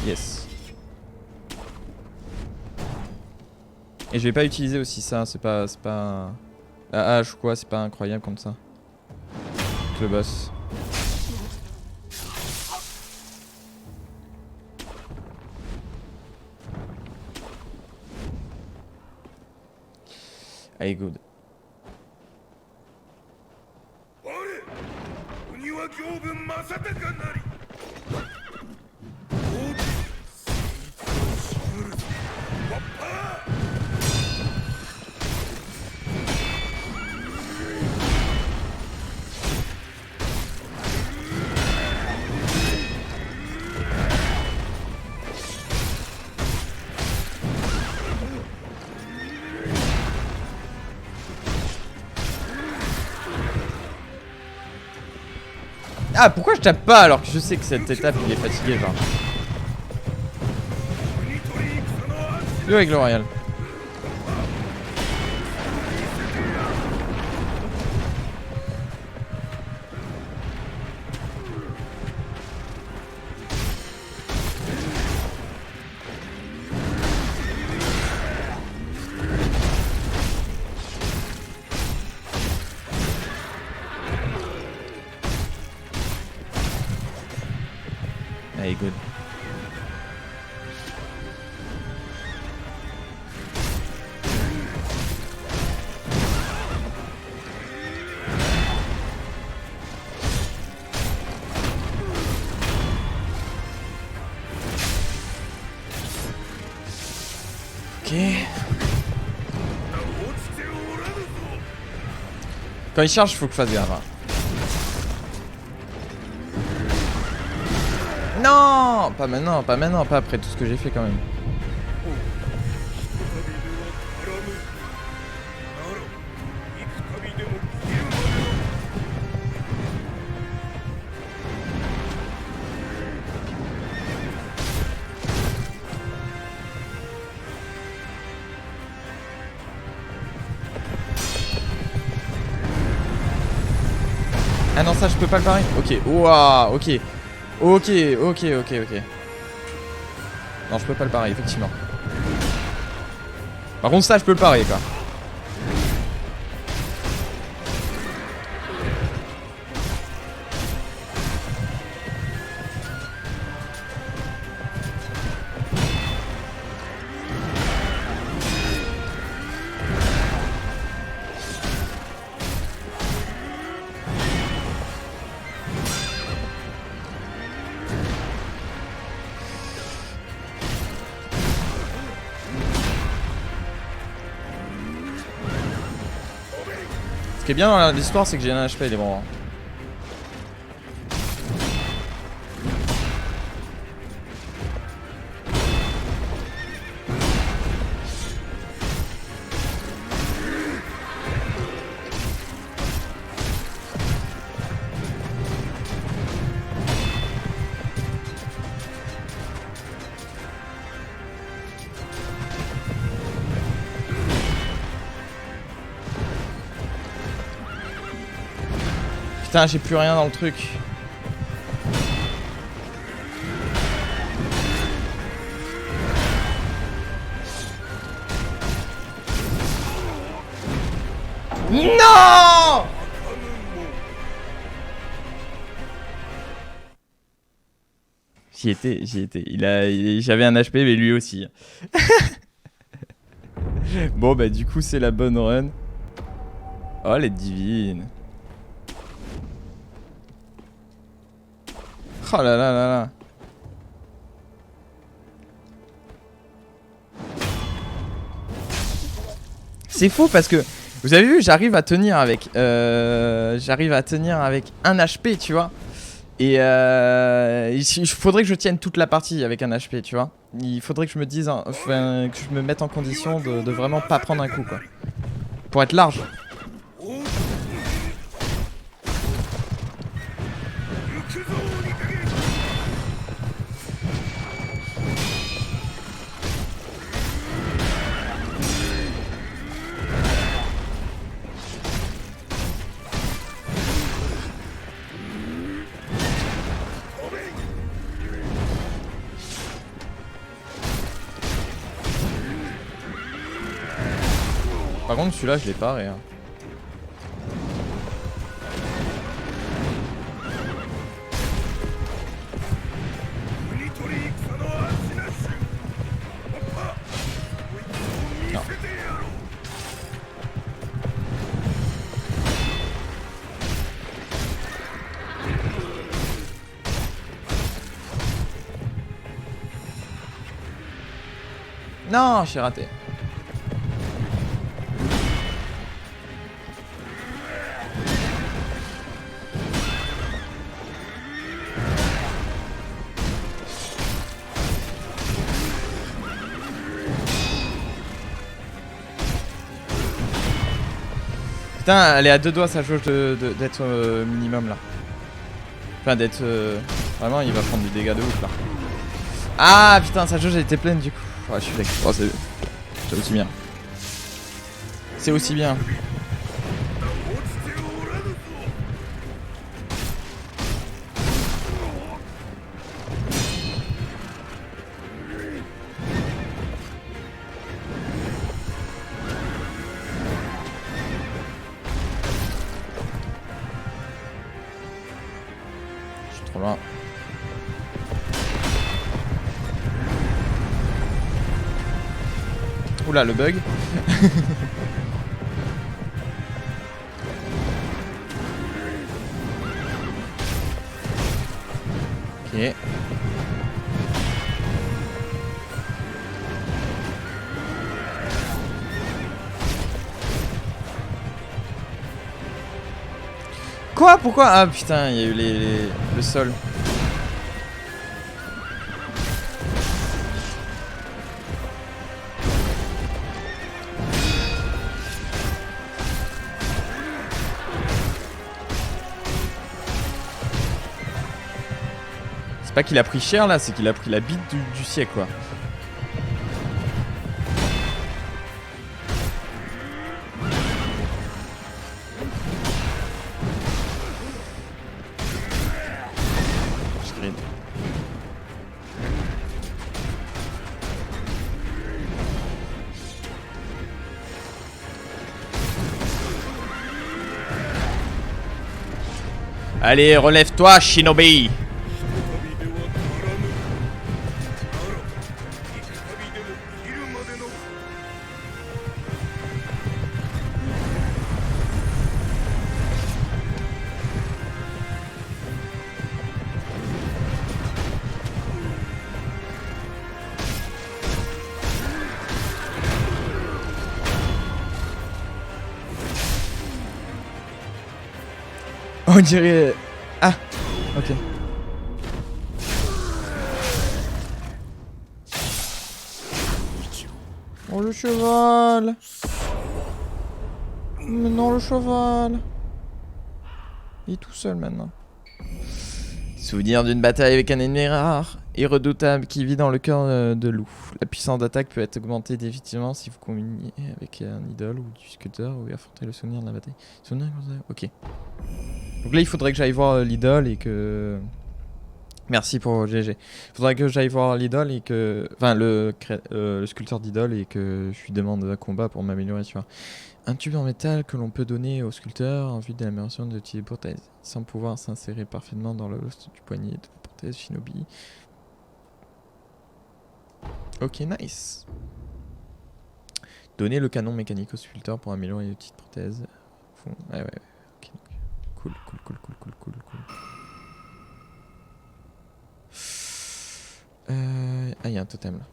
Yes. Et je vais pas utiliser aussi ça, c'est pas la hache ou quoi, c'est pas incroyable comme ça. Avec le boss. Allez, good. Ah, pourquoi je tape pas alors que je sais que cette étape il est fatigué, genre. Yo avec le royal. Allez, good. Ok. Quand il charge, faut que je fasse gaffe. Non, pas maintenant, pas après tout ce que j'ai fait quand même. Ah non, ça je peux pas le parer. Ok, waouh, ok. Ok. Non, je peux pas le parer, effectivement. Par contre, ça je peux le parer, quoi. Ce qui est bien dans l'histoire, c'est que j'ai un HP, il est bon. Putain, j'ai plus rien dans le truc. Non! J'y étais. J'avais un HP, mais lui aussi. Bon, bah, du coup, c'est la bonne run. Oh, elle est divine. Oh là là là là. C'est fou parce que vous avez vu, j'arrive à tenir avec un HP, tu vois. Et il faudrait que je tienne toute la partie avec un HP, tu vois. Il faudrait que je me dise, enfin, que je me mette en condition de vraiment pas prendre un coup, quoi. Pour être large. Par contre, celui-là, je l'ai pas, rien. Non. Non, j'ai raté. Putain, elle est à 2 doigts sa jauge d'être minimum là. Enfin d'être... Vraiment il va prendre des dégâts de ouf là. Ah putain, sa jauge elle était pleine du coup. Ouais, je suis d'accord. Oh, c'est aussi bien. C'est aussi bien. Je suis trop loin. Oula, le bug. Ok. Quoi? Pourquoi? Ah putain, il y a eu le sol. C'est pas qu'il a pris cher là, c'est qu'il a pris la bite du siècle quoi. Allez, relève-toi, Shinobi! On dirait... Ah, ok. Oh le cheval. Mais non le cheval. Il est tout seul maintenant. Souvenir d'une bataille avec un ennemi rare et redoutable qui vit dans le cœur de loup. La puissance d'attaque peut être augmentée définitivement si vous combinez avec un idole ou du sculpteur ou affrontez le souvenir de la bataille. Souvenir, ok. Donc là il faudrait que j'aille voir l'idole et que... Merci pour GG. Il faudrait que j'aille voir l'idole et que... Enfin le sculpteur d'idole et que je lui demande un combat pour m'améliorer, tu vois. Un tube en métal que l'on peut donner au sculpteur en vue de l'amélioration de type prothèse, sans pouvoir s'insérer parfaitement dans le host du poignet de la prothèse Shinobi. Ok, nice. Donner le canon mécanique au sculpteur pour améliorer les petites prothèses. Ouais. Ok, cool. Ah, il y a un totem là.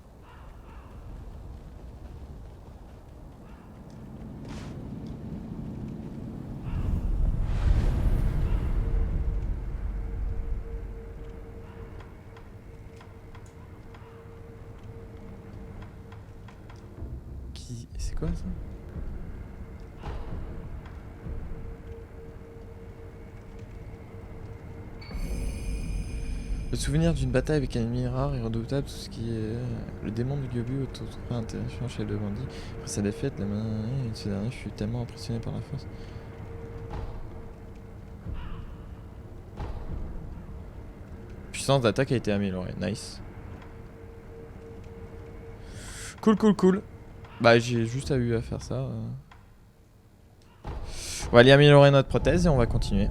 C'est quoi ça? Le souvenir d'une bataille avec un ennemi rare et redoutable, tout ce qui est le démon du Gyobu autrefois intéressant chez le bandit. Après sa défaite, la main et ce dernier fut tellement impressionné par la force. Puissance d'attaque a été améliorée, nice. Cool. Bah j'ai juste eu à faire ça. On va aller améliorer notre prothèse et on va continuer.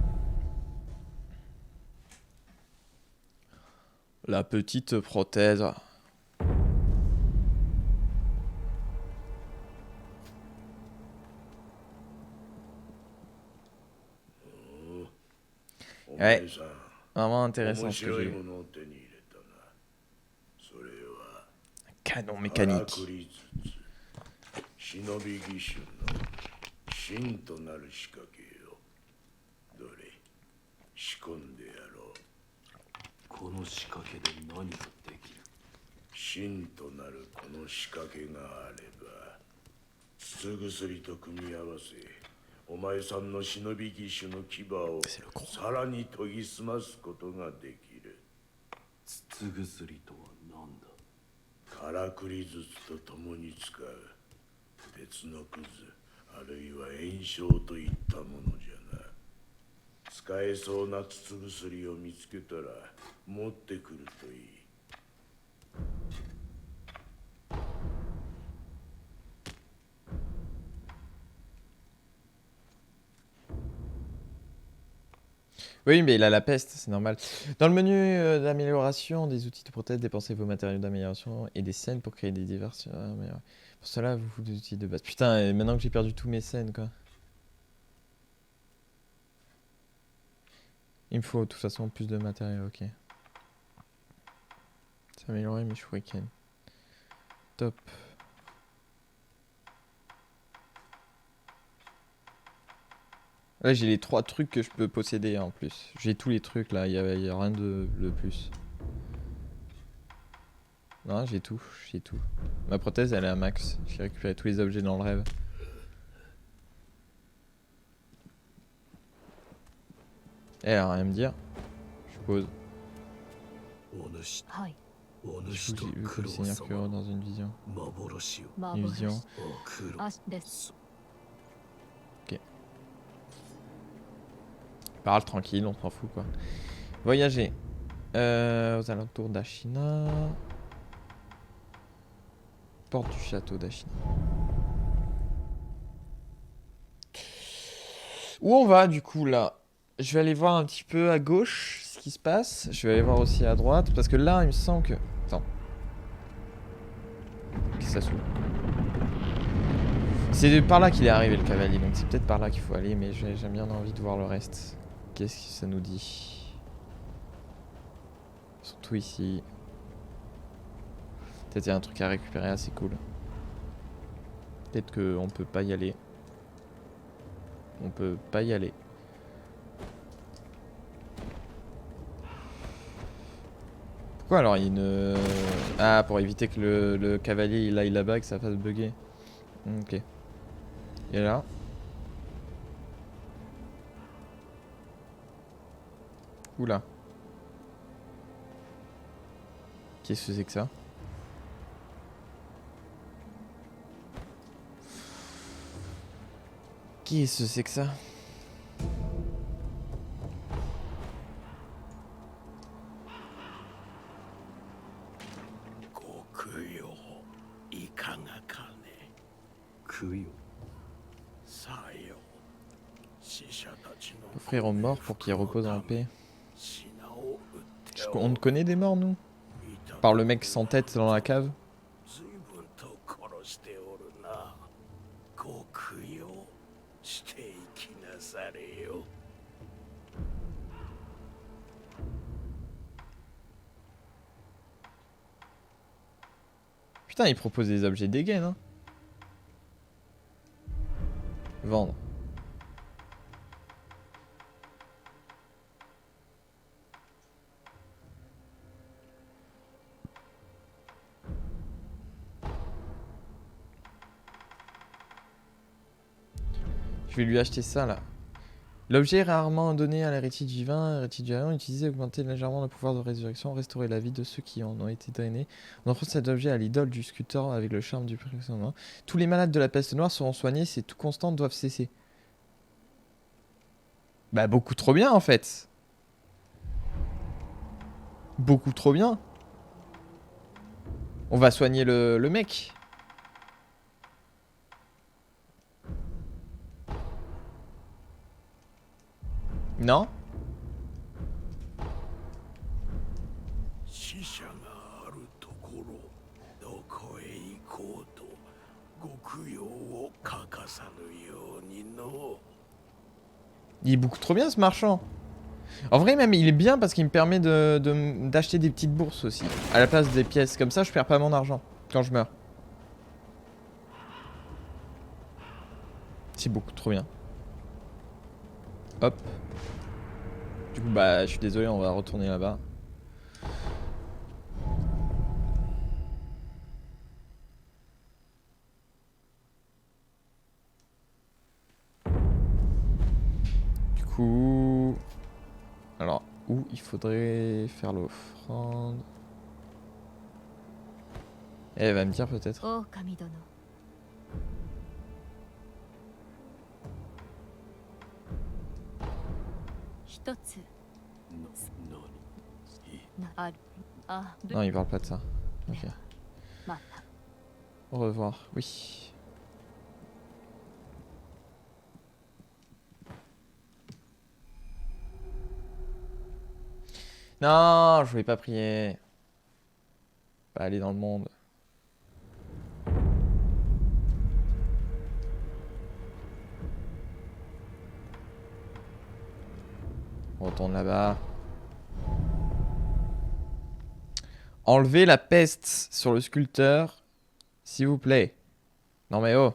La petite prothèse. おはい前さん、 Vraiment intéressant 面 ce que 白 j'ai い eu. ものを手に入れたな。それは Canon から mécanique. くり筒、忍び義手の芯となる仕掛けよ。どれ、仕込んでやろう。この仕掛けで何ができる？芯となるこの仕掛けがあれば、筒薬と組み合わせ、お前さんの忍び義手の牙をさらに研ぎ澄ますことができる。筒薬とは何だ？からくり筒と共に使う鉄のくず、あるいは炎症といったものじゃな。使えそうな筒薬を見つけたら持ってくるといい。Oui, mais il a la peste, c'est normal. Dans le menu d'amélioration des outils de prothèse, dépensez vos matériaux d'amélioration et des scènes pour créer des diverses. Pour cela, vous faites des outils de base. Putain, et maintenant que j'ai perdu tous mes scènes, quoi. Il me faut de toute façon plus de matériel, ok. C'est améliorer mes shurikens. Top. Là, j'ai les 3 trucs que je peux posséder en plus. J'ai tous les trucs là, y a rien de plus. Non, j'ai tout, j'ai tout. Ma prothèse, elle est à max. J'ai récupéré tous les objets dans le rêve. Elle a rien à me dire, je suppose. はい。 Je sais que j'ai vu le Seigneur Kuro dans une vision. 幻を Une vision. 黒あです。 Parle tranquille, on s'en fout quoi. Voyager. Aux alentours d'Ashina. Porte du château d'Ashina. Où on va du coup là? Je vais aller voir un petit peu à gauche ce qui se passe. Je vais aller voir aussi à droite. Parce que là il me semble que... Attends. Qu'est-ce que ça s'ouvre? C'est par là qu'il est arrivé le cavalier. Donc c'est peut-être par là qu'il faut aller. Mais j'ai bien envie de voir le reste. Qu'est-ce que ça nous dit? Surtout ici. Peut-être il y a un truc à récupérer assez cool. Peut-être qu'on peut pas y aller. On peut pas y aller. Pourquoi alors il ne... Ah, pour éviter que le cavalier il aille là-bas et que ça fasse bugger. Ok. Et là. Oula. Qu'est-ce que c'est que ça? Qu'est-ce que c'est que ça? Offrir aux morts pour qu'ils reposent en paix. On te connaît des morts, nous? Par le mec sans tête dans la cave? Putain, il propose des objets dégaines, hein. Vendre. Je vais lui acheter ça là. L'objet est rarement donné à l'héritier divin, l'héritier divin utilisé augmenter légèrement le pouvoir de résurrection, restaurer la vie de ceux qui en ont été drainés. On offre cet objet à l'idole du sculpteur avec le charme du précédent. Tous les malades de la peste noire seront soignés, ces tout constantes doivent cesser. Bah beaucoup trop bien en fait. Beaucoup trop bien. On va soigner le mec. Non? 死者があるところどこへ行こうと極用を欠かさぬようにの。 Il est beaucoup trop bien ce marchand. En vrai même il est bien parce qu'il me permet d'acheter des petites bourses aussi. À la place des pièces. Comme ça je perds pas mon argent quand je meurs. C'est beaucoup trop bien. Hop. Du coup bah je suis désolé, on va retourner là-bas. Du coup... Alors, où il faudrait faire l'offrande? Elle va me dire peut-être. 狼殿、一つある。あ、Non, il parle pas de ça. Ok. また。 Au revoir. Oui. Non, je voulais pas prier. Pas aller dans le monde. On retourne là-bas. Enlevez la peste sur le sculpteur, s'il vous plaît. Non mais oh.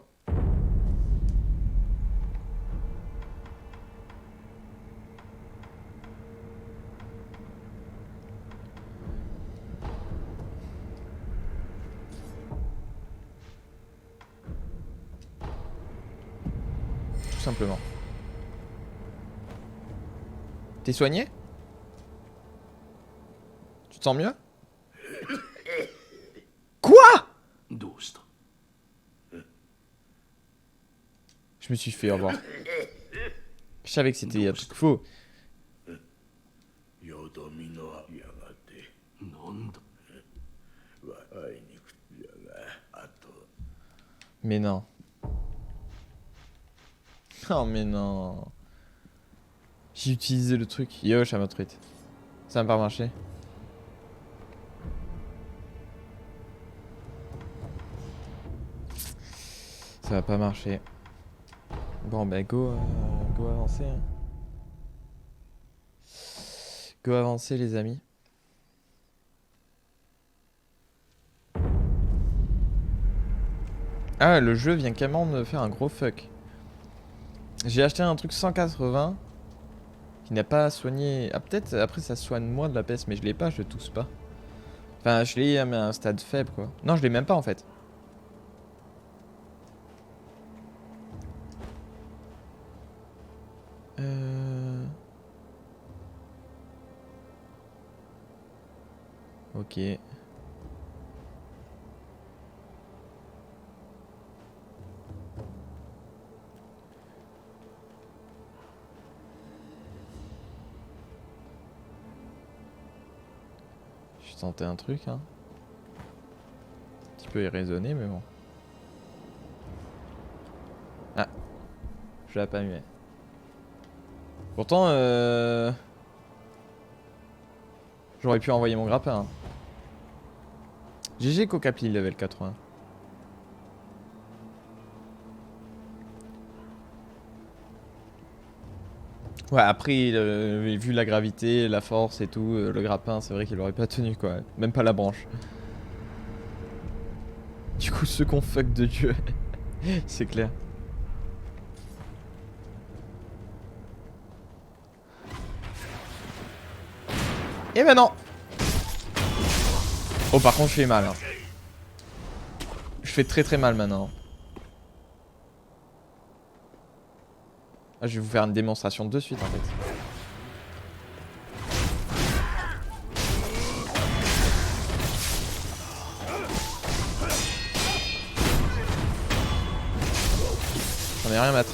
Tout simplement. T'es soigné? Tu te sens mieux? Quoi? どうした？ Je me suis fait avoir. Je savais que c'était un truc faux. よどみのやがてなんだ？会いにくじゃがあと Mais non. Oh mais non. J'ai utilisé le truc. Yo, ça m'a truite. Ça n'a pas marché. Ça va pas marcher. Bon bah go avancer. Hein. Go avancer les amis. Ah le jeu vient carrément me faire un gros fuck. J'ai acheté un truc 180 qui n'a pas soigné. Ah peut-être après ça soigne moins de la peste mais je l'ai pas, je le tousse pas. Enfin je l'ai à un stade faible quoi. Non je l'ai même pas en fait. Ok. Je tentais un truc hein. Un petit peu irraisonné mais bon. Ah. Je l'ai pas mué. Pourtant j'aurais pu envoyer mon grappin. Hein. GG Cocapli level 80. Ouais après vu la gravité, la force et tout, le grappin c'est vrai qu'il aurait pas tenu quoi. Même pas la branche. Du coup ceux qu'on fuck de Dieu. C'est clair. Et maintenant. Oh par contre je fais mal hein. Je fais très très mal maintenant. Ah, je vais vous faire une démonstration de suite en fait. J'en ai rien à mettre.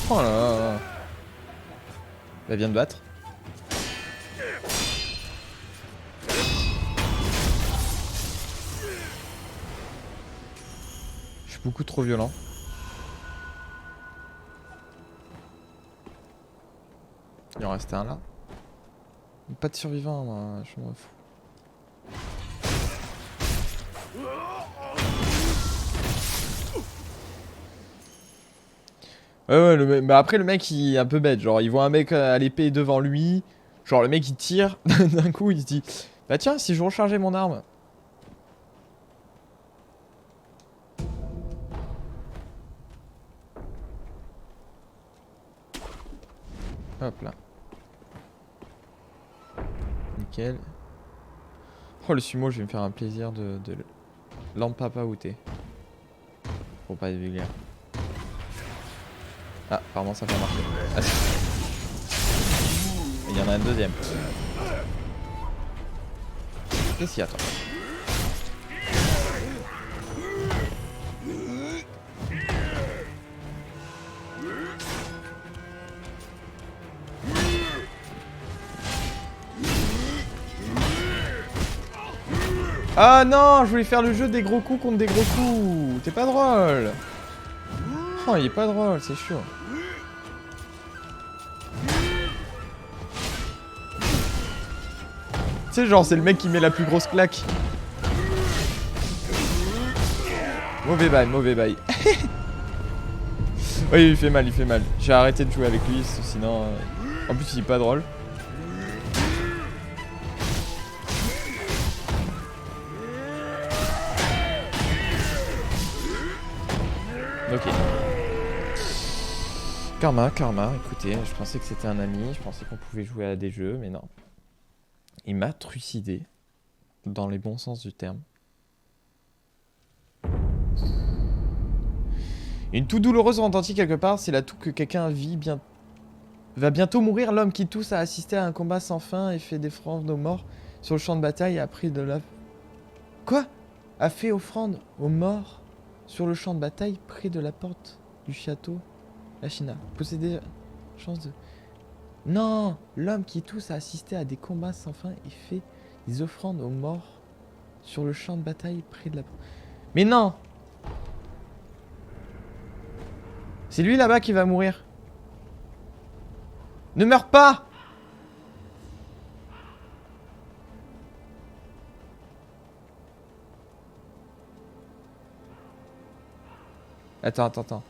Oh là là. Elle vient de battre. Je suis beaucoup trop violent. Il en restait un là. Pas de survivant, moi, je m'en fous. Ouais, mais après le mec il est un peu bête, genre il voit un mec à l'épée devant lui, genre le mec il tire, d'un coup il se dit bah tiens si je rechargeais mon arme. Hop là. Nickel. Oh le sumo, je vais me faire un plaisir de l'empapaouter. Pour pas être vulgaire. Ah, apparemment ça va marcher. Ah, il y en a un deuxième. Qu'est-ce qu'il y a toi? Ah non, je voulais faire le jeu des gros coups contre des gros coups. T'es pas drôle. Oh, il est pas drôle, c'est chaud. Tu sais, genre, c'est le mec qui met la plus grosse claque. Mauvais bail, mauvais bail. Oui, il fait mal, il fait mal. J'ai arrêté de jouer avec lui, sinon... En plus, il est pas drôle. Ok. Karma, écoutez, je pensais que c'était un ami, je pensais qu'on pouvait jouer à des jeux, mais non. Il m'a trucidé, dans les bons sens du terme. Une toux douloureuse retentit quelque part, c'est la toux que quelqu'un vit bien... Va bientôt mourir, l'homme qui tousse a assisté à un combat sans fin et fait des offrandes aux morts sur le champ de bataille et a pris de la... Quoi? A fait offrande aux morts sur le champ de bataille près de la porte du château Ashina. Possédait chance de... Non! L'homme qui tousse a assisté à des combats sans fin et fait des offrandes aux morts sur le champ de bataille près de la... Mais non! C'est lui là-bas qui va mourir. Ne meurs pas! Attends.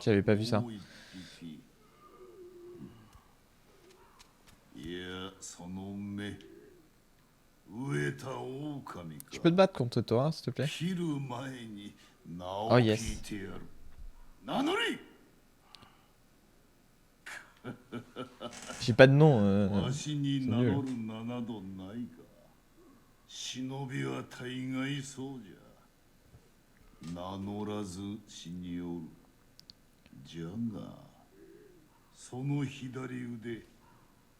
J'avais pas vu ça. Je peux te battre contre toi, s'il te plaît? Oh yes. J'ai pas de nom, c'est nul. 忍びは大概そうじゃ。名乗らず死におる。じゃが、その左腕、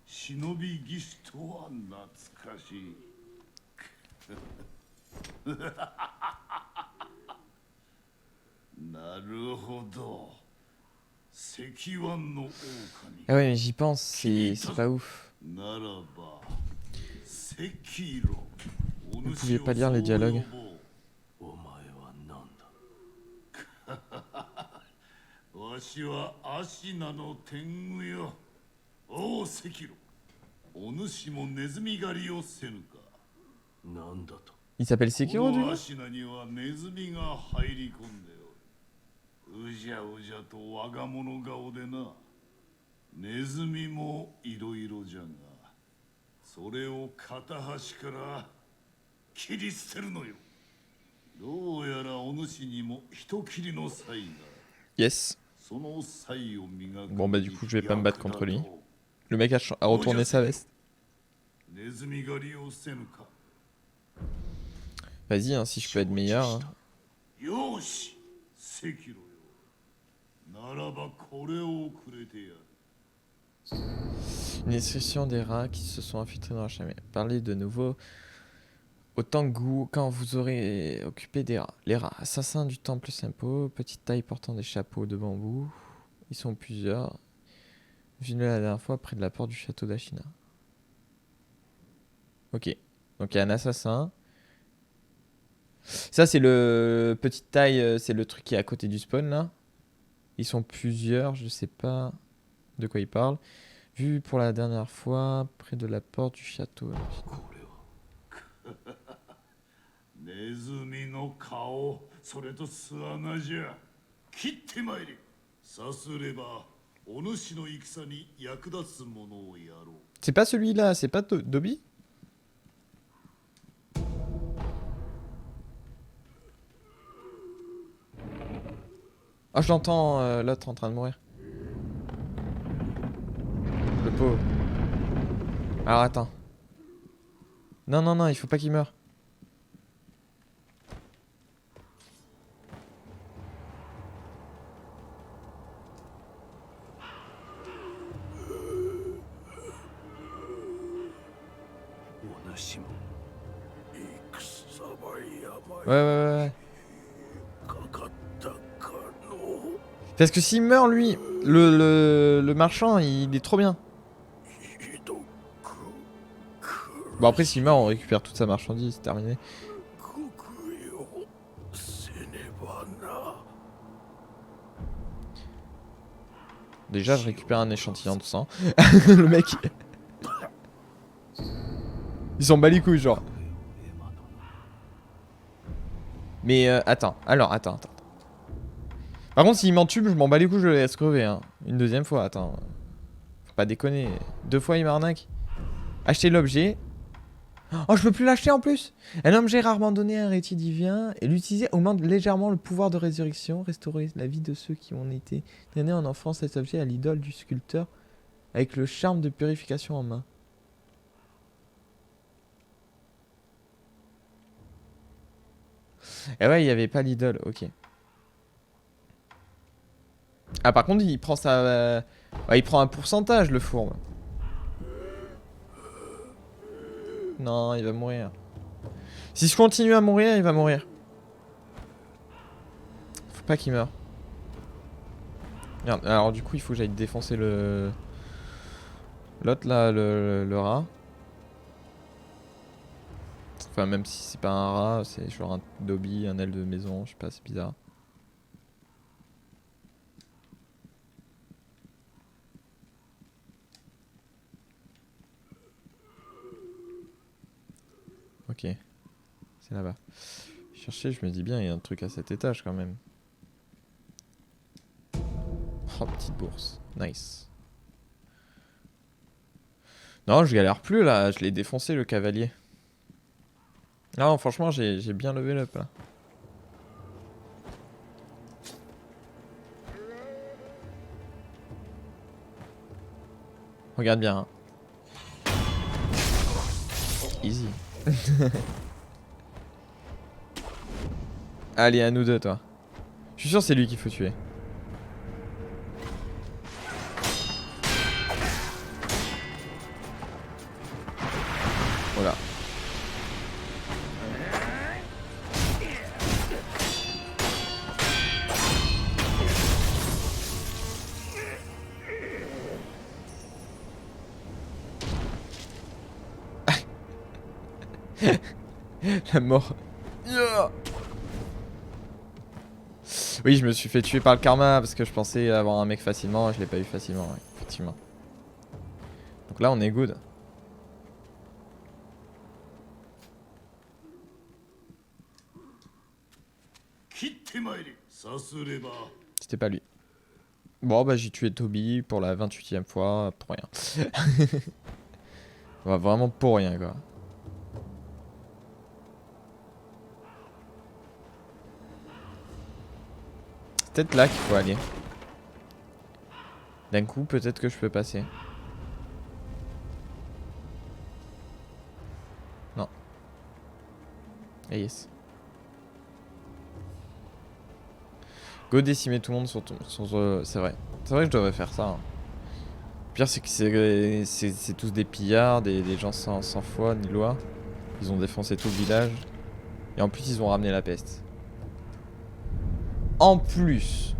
忍び技師とは懐かしい。なるほど。石腕の狼。Ah ouais, mais j'y pense, c'est pas ouf. Vous pouviez pas lire les dialogues. わしは芦名の天狗よ。おう赤狼。お主もネズミ狩りをせぬか。なんだと。Il s'appelle Sekiro du coup? 芦名にはネズミが入り込んでおる。うじゃうじゃと我が物顔でな。ネズミもいろいろじゃが、それを片端から切り捨てるのよ。どうやらお主にも人切りの才が。Yes. Bon bah du coup je vais pas me battre contre lui. Le mec a retourné sa veste. Vas-y hein, si je peux être meilleur. Hein. Une description des rats qui se sont infiltrés dans la cheminée. Parler de nouveau Autant goût quand vous aurez occupé des rats. Les rats, assassins du temple Simpo, petite taille portant des chapeaux de bambou. Ils sont plusieurs. J'ai vu la dernière fois près de la porte du château d'Ashina. Ok. Donc il y a un assassin. Ça c'est le petite taille, c'est le truc qui est à côté du spawn là. Ils sont plusieurs, je sais pas de quoi ils parlent. Vu pour la dernière fois près de la porte du château. これはネズミの顔、それと巣穴じゃ。切ってまいれ。さすればお主の戦に役立つものをやろう。 C'est pas celui-là, c'est pas Dobby? Ah, je l'entends, l'autre en train de mourir. Le pauvre. Alors attends. Non, non, non, il faut pas qu'il meure. Ouais, ouais, ouais, ouais. Parce que s'il meurt, lui, le marchand, il est trop bien. Bon, après, s'il meurt, on récupère toute sa marchandise, c'est terminé. Déjà, je récupère un échantillon de sang. Le mec. Ils s'en bat les couilles, genre. Mais attends, alors, attends. Par contre, s'il m'entube, je m'en bats les couilles, je le laisse crever. Hein. Une deuxième fois, attends. Faut pas déconner. 2 fois, il m'arnaque. Acheter l'objet. Oh, je peux plus l'acheter en plus. Un objet rarement donné à un récit divin et l'utiliser augmente légèrement le pouvoir de résurrection, restaurer la vie de ceux qui ont été traînés en enfance. Cet objet à l'idole du sculpteur avec le charme de purification en main. Et ouais, il n'y avait pas l'idole, ok. Ah, par contre, il prend sa... ouais, il prend un pourcentage, le fourbe. Non, il va mourir. Si je continue à mourir, il va mourir. Faut pas qu'il meure. Merde, alors du coup, il faut que j'aille défoncer le... l'autre, là, le rat. Enfin, même si c'est pas un rat, c'est genre un Dobby, un aile de maison, je sais pas, c'est bizarre. Ok, c'est là-bas. Chercher, je me dis bien, il y a un truc à cet étage quand même. Oh, petite bourse, nice. Non, je galère plus là, je l'ai défoncé le cavalier. Non, franchement, j'ai bien levé l'up là. Regarde bien. Hein. Easy. Allez, à nous deux, toi. Je suis sûr que c'est lui qu'il faut tuer. Voilà. La mort. Yeah. Oui, je me suis fait tuer par le karma parce que je pensais avoir un mec facilement et je l'ai pas eu facilement, ouais, effectivement. Donc là, on est good. C'était pas lui. Bon, bah j'ai tué Toby pour la 28e fois, pour rien. Ouais, vraiment pour rien, quoi. C'est peut-être là qu'il faut aller. D'un coup, peut-être que je peux passer. Non. Ah yes. Go décimer tout le monde sur ton... c'est vrai. C'est vrai que je devrais faire ça. Hein. Le pire, c'est que c'est tous des pillards, des gens sans foi ni loi. Ils ont défoncé tout le village. Et en plus, ils ont ramené la peste. En plus.